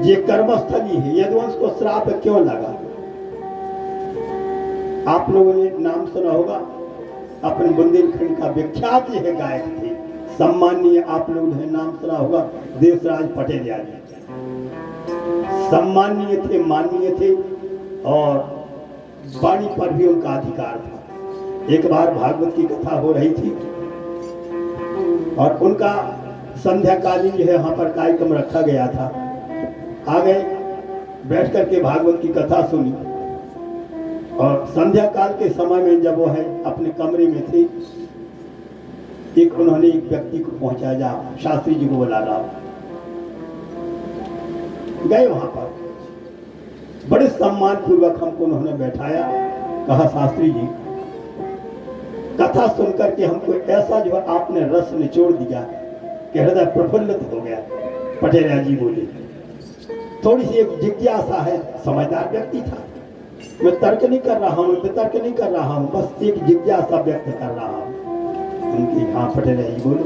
ये कर्मस्थली है। यदुवंश को श्राप क्यों लगा? आप लोगों ने नाम सुना होगा, अपने बुंदेलखंड का विख्यात यह गायक थे, सम्माननीय, आप लोगों ने नाम सुना होगा, देशराज पटेल यादव। सम्माननीय थे, माननीय थे और वाणी पर भी उनका अधिकार था। एक बार भागवत की कथा हो रही थी और उनका संध्याकालीन जो है यहाँ पर कार्यक्रम रखा गया था। आ गए, बैठ करके भागवत की कथा सुनी और संध्या काल के समय में जब वो है अपने कमरे में थे, एक उन्होंने एक व्यक्ति को पहुंचा, जा शास्त्री जी को बुला रहा। गए वहां पर, बड़े सम्मान पूर्वक हमको उन्होंने बैठाया, कहा शास्त्री जी कथा सुनकर के हमको ऐसा जो आपने रस निचोड़ दिया कि हृदय प्रफुल्लित हो गया। पटेल जी बोले, थोड़ी सी एक जिज्ञासा है। समझदार व्यक्ति था, मैं तर्क नहीं कर रहा हूँ, वितर्क नहीं कर रहा हूँ, बस एक जिज्ञासा व्यक्त कर रहा हूँ। उनकी हाँ पटेल जी बोलो।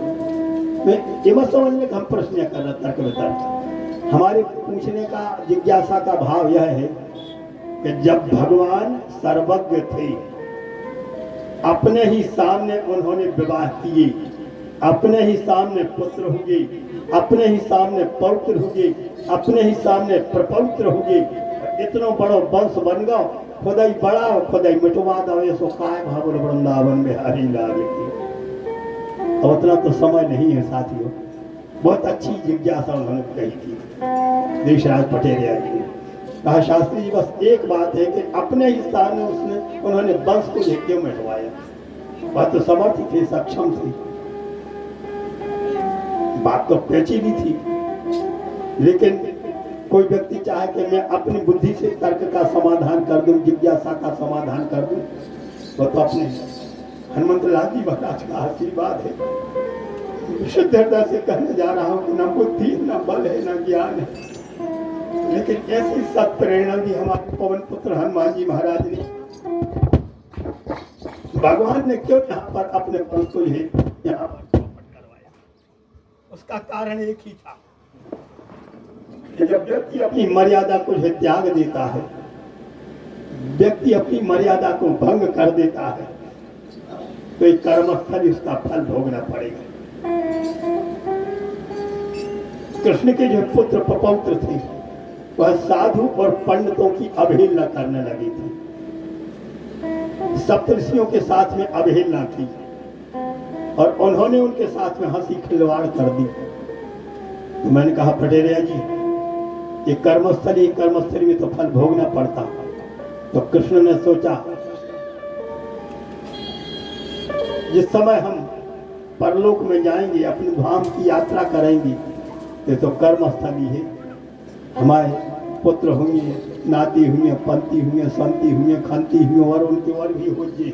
मैं ये मत समझने का हम प्रश्न कर रहे तर्क वितर्क, हमारे पूछने का जिज्ञासा का भाव यह है कि जब भगवान सर्वज्ञ थे, अपने ही सामने उन्होंने विवाह किए, अपने ही सामने पुत्र हुए, अपने ही सामने पौत्र हुए, अपने ही सामने प्रपौत्र हुए, इतना बड़ा वंश बन गया, खुदाई बड़ा और खुदाई मिटवा दो, सो काय भाव वृंदावन बिहारी लाल की। अब उतना तो समय नहीं है साथियों। बहुत अच्छी जिज्ञासा उन्होंने कही थी देशराज पटेल जी ने। कहा शास्त्री जी बस एक बात है कि अपने ही सामने उन्होंने वंश को क्यों मिटवाया? वह तो समर्थ थे, सक्षम थे, बात तो पेचीदी थी, लेकिन कोई व्यक्ति चाहे कि मैं अपनी बुद्धि से तर्क का समाधान कर दूं, जिज्ञासा का समाधान कर दूं, तो अपने हनुमंत लाल जी महाराज का आशीर्वाद है। शुद्ध हृदय से कहने जा रहा हूं कि न बुद्धि, न बल है, न ज्ञान है, लेकिन ऐसी सत प्रेरणा दी हमारे पवन पुत्र हनुमान जी महाराज ने। भगवान ने क्यों यहाँ पर अपने पल को यहाँ पर करवाया? उसका कारण एक ही था कि जब व्यक्ति अपनी मर्यादा को त्याग देता है, व्यक्ति अपनी मर्यादा को भंग कर देता है, तो एक कर्मस्थल उसका फल भोगना पड़ेगा। कृष्ण के जो पुत्र पपौत्र थे, वह साधु और पंडितों की अवहेलना करने लगी थी, सप्तऋषियों के साथ में अवहेलना की और उन्होंने उनके साथ में हंसी खिलवाड़ कर दी। तो मैंने कहा पटेरिया जी, ये कर्मस्थली में तो फल भोगना पड़ता। तो कृष्ण ने सोचा जिस समय हम परलोक में जाएंगे, अपने धाम की यात्रा करेंगे, ये तो कर्मस्थली है, हमारे पुत्र होंगे, नाती हुए, पंती हुए, संती हुए, खंती हुए और उनके और भी हो जे।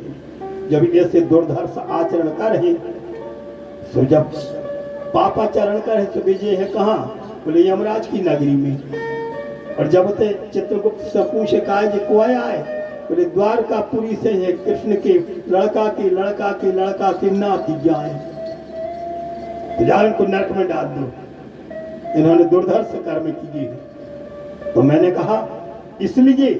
जब ऐसे दुर्धर्ष आचरण करे, तो जब पापाचरण करे तो विजय है कहाँ? बोले यमराज की नगरी में। और जब ते चित्रगुप्त से पूछे कहा जी को आए, बोले द्वारकापुरी से है, कृष्ण के लड़का की नाती जाए, इनको नरक में डाल दो, इन्होंने दुर्धर्ष कर्म किए। तो मैंने कहा इसलिए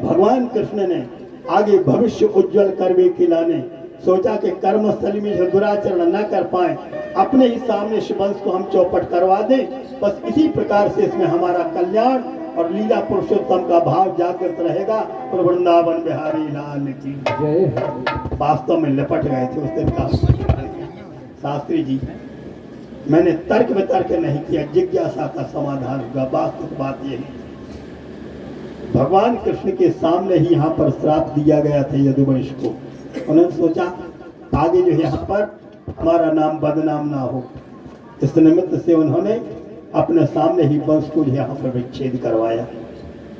भगवान कृष्ण ने आगे भविष्य उज्जवल करने के लाने सोचा कि कर्मस्थली में जो दुराचरण न कर पाए, अपने ही सामने वंश को हम चौपट करवा दें। बस इसी प्रकार से इसमें हमारा कल्याण और लीला पुरुषोत्तम का भाव जागृत रहेगा। और वृंदावन बिहारी लाल की जय। वास्तव में लिपट गए थे उस दिन का शास्त्री जी। मैंने तर्क वितर्क नहीं किया, जिज्ञासा का समाधान हुआ। वास्तविक बात यही, भगवान कृष्ण के सामने ही यहाँ पर श्राप दिया गया था यदुवंश को। उन्होंने सोचा आगे जो यहाँ पर हमारा नाम बदनाम ना हो, इस निमित्त से उन्होंने अपने सामने ही वंश को यहाँ पर विच्छेद करवाया।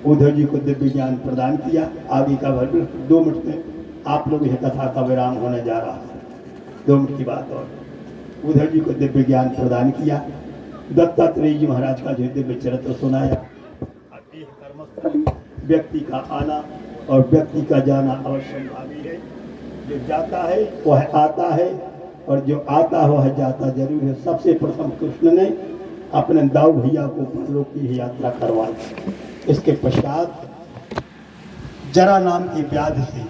उद्धव जी को दिव्य ज्ञान प्रदान किया। आगे का 2 मिनट में आप लोग यह कथा का विराम होने जा रहा है, 2 मिनट की बात। और उद्धव जी को दिव्य ज्ञान प्रदान किया, दत्तात्रेय जी महाराज का जो दिव्य चरित्र सुनाया। व्यक्ति का आना और व्यक्ति का जाना अवश्यंभावी है। जो जाता है वह आता है और जो आता है वह जाता जरूर है। सबसे प्रथम कृष्ण ने अपने दाऊ भैया को परलोक की यात्रा करवाई। इसके पश्चात जरा नाम की व्याधि से